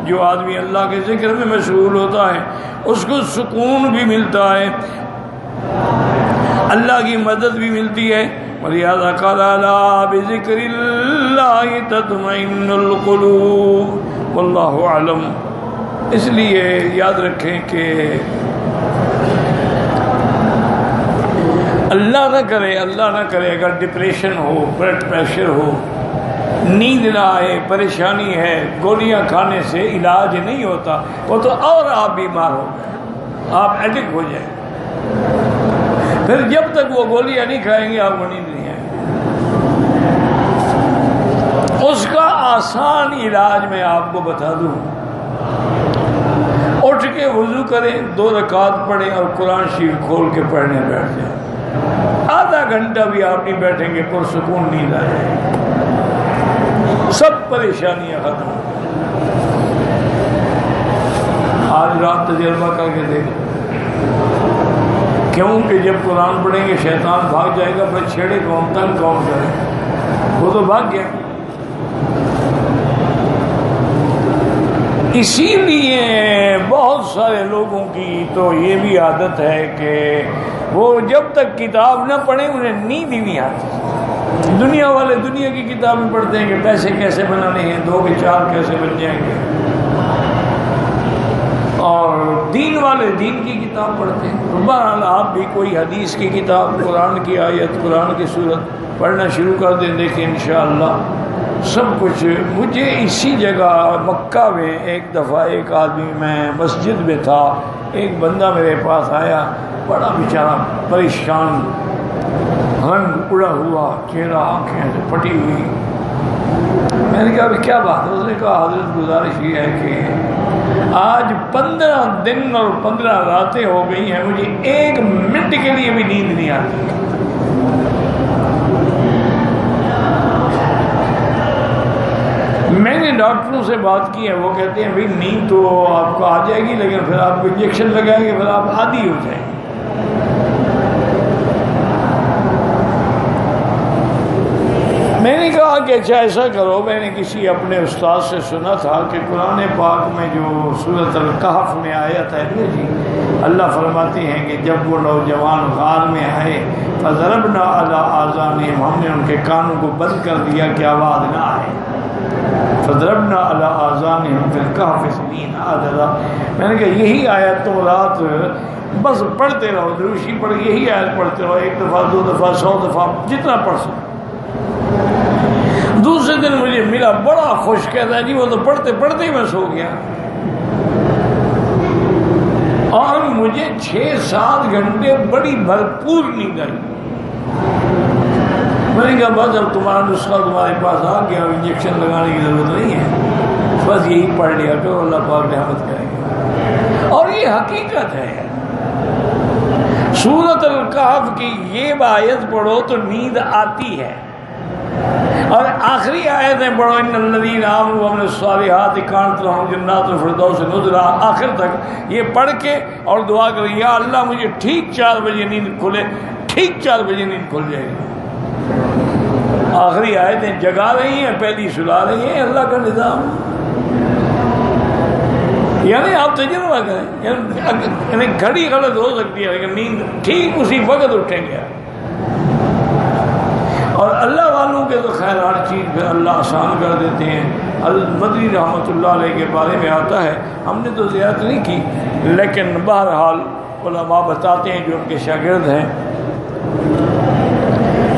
جو آدمی اللہ کے ذکر میں مشغول ہوتا ہے اس کو سکون بھی ملتا ہے، اللہ کی مدد بھی ملتی ہے۔ وَلِهَذَا قَالَ أَلَا بِذِكْرِ اللَّهِ تَطْمَئِنُّ الْقُلُوبُ وَاللَّهُ أَعْلَمُ۔ اس لیے یاد رکھیں کہ اللہ نہ کرے اگر ڈپریشن ہو، بلڈ پریشر ہو، نیند نہ آئے، پریشانی ہے، گولیاں کھانے سے علاج نہیں ہوتا، وہ تو اور آپ بیمار ہو گئے، آپ ایڈکٹ ہو جائیں، پھر جب تک وہ گولیاں نہیں کھائیں گے آپ کو نیند نہیں آئے گی۔ اس کا آسان علاج میں آپ کو بتا دوں، اٹھ کے وضو کریں، 2 رکعت پڑھیں اور قرآن شریف کھول کے پڑھنے بیٹھ جائیں، آدھا گھنٹہ بھی آپ نہیں بیٹھیں گے پرسکون نیند آ جائے گی، سب پریشانیاں ختم۔ آج رات تجربہ کر کے دیکھیں، کیوں کہ جب قرآن پڑھیں گے شیطان بھاگ جائے گا، پھر چھیڑے کون، تنگ کون کرے، وہ تو بھاگ گیا۔ اسی لیے بہت سارے لوگوں کی تو یہ بھی عادت ہے کہ وہ جب تک کتاب نہ پڑھیں انہیں نیند ہی نہیں آتی۔ دنیا والے دنیا کی کتابیں پڑھتے ہیں کہ پیسے کیسے بنانے ہیں، 2 کے 4 کیسے بن جائیں گے، اور دین والے دین کی کتاب پڑھتے ہیں۔ بہرحال آپ بھی کوئی حدیث کی کتاب، قرآن کی آیت، قرآن کی صورت پڑھنا شروع کر دیں، دیکھیں انشاءاللہ سب کچھ۔ مجھے اسی جگہ مکہ میں ایک دفعہ ایک آدمی، میں مسجد میں تھا، ایک بندہ میرے پاس آیا، بڑا بیچارہ پریشان، رنگ اڑا ہوا چہرہ، آنکھیں سے پھٹی ہوئی۔ میں نے کہا ابھی کیا بات ہے؟ اس نے کہا حضرت گزارش یہ ہے کہ آج 15 دن اور 15 راتیں ہو گئی ہیں، مجھے 1 منٹ کے لیے بھی نیند نہیں آتی۔ میں نے ڈاکٹروں سے بات کی ہے، وہ کہتے ہیں بھئی نیند تو آپ کو آ جائے گی، لیکن پھر آپ کو انجیکشن لگائیں گے، پھر آپ عادی ہو جائیں گے۔ میں نے کہا کہ اچھا ایسا کرو، میں نے کسی اپنے استاد سے سنا تھا کہ قرآن پاک میں جو سورۃ الکہف میں آیت ہے جی، اللہ فرماتے ہیں کہ جب وہ نوجوان غار میں آئے فضربنا علی آذانہم، ہم نے ان کے کانوں کو بند کر دیا کہ آواز نہ آئے، فضربنا علی آذانہم فی الکہف سنین عددا۔ میں نے کہا یہی آیت تو رات بس پڑھتے رہو، دروشی پڑھ یہی آیت پڑھتے رہو، 1 دفعہ 2 دفعہ 100 دفعہ جتنا پڑھ سکو۔ دوسرے دن مجھے ملا، بڑا خوش، کہتا ہے جی وہ تو پڑھتے پڑھتے ہی میں سو گیا، اور مجھے 6-7 گھنٹے بڑی بھرپور نیند آئی۔ میں نے کہا بس اب تمہارا نسخہ تمہارے پاس آ گیا، انجیکشن لگانے کی ضرورت نہیں ہے، بس یہی پڑھ لیا کرو، اللہ پاک رحمت کریں گے۔ اور یہ حقیقت ہے، سورۃ الکہف کی یہ آیت پڑھو تو نیند آتی ہے، اور آخری آیتیں پڑھو، ان الذین آمنوا وعملوا الصالحات کانت لہم جنات الفردوس نزلا، آخر تک یہ پڑھ کے اور دعا کریں یا اللہ مجھے ٹھیک 4 بجے نیند کھلے، ٹھیک 4 بجے نیند کھل جائے گی۔ آخری آیتیں جگا رہی ہیں، پہلی سلا رہی ہیں، اللہ کا نظام۔ یعنی آپ تجربہ کریں، یعنی گھڑی غلط ہو سکتی ہے لیکن نیند ٹھیک اسی وقت اٹھیں گے۔ اور اللہ والوں کے تو خیر ہر چیز پہ اللہ آسان کر دیتے ہیں۔ حضرت مدنی رحمۃ اللہ علیہ کے بارے میں آتا ہے، ہم نے تو زیارت نہیں کی لیکن بہرحال علماء بتاتے ہیں جو ان کے شاگرد ہیں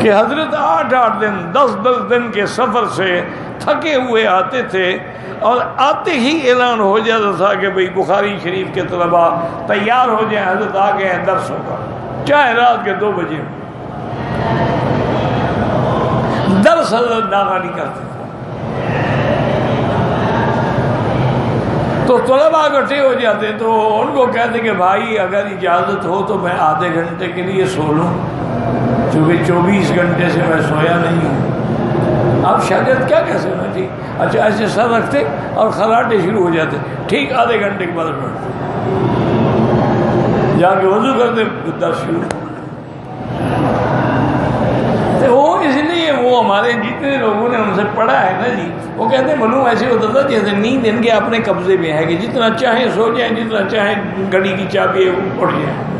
کہ حضرت 8-8 دن 10-10 دن کے سفر سے تھکے ہوئے آتے تھے، اور آتے ہی اعلان ہو جاتا تھا کہ بھئی بخاری شریف کے طلباء تیار ہو جائیں، حضرت آ گئے ہیں درس ہوگا، چاہے رات کے 2 بجے درس حضرت ناغہ نہیں کرتے تھے۔ تو طلباء اکٹھے ہو جاتے تو ان کو کہتے کہ بھائی اگر اجازت ہو تو میں آدھے گھنٹے کے لیے سو لوں، چونکہ 24 گھنٹے سے میں سویا نہیں ہوں۔ آپ شاگرد کیا کہہ سکتے ہیں؟ ٹھیک، اچھا ایسے سر رکھتے اور خراٹے شروع ہو جاتے، ٹھیک آدھے گھنٹے کے بعد بیٹھتے، جا کے وضو کرتے، درس شروع۔ وہ اس لیے وہ ہمارے جتنے لوگوں نے ان سے پڑھا ہے نا جی، وہ کہتے ہیں منو ایسے ہوتا تھا جیسے نیند ان کے اپنے قبضے میں ہے کہ جتنا چاہیں سو جائیں، جتنا چاہیں گھڑی کی چابی ہے وہ اڑ جائیں۔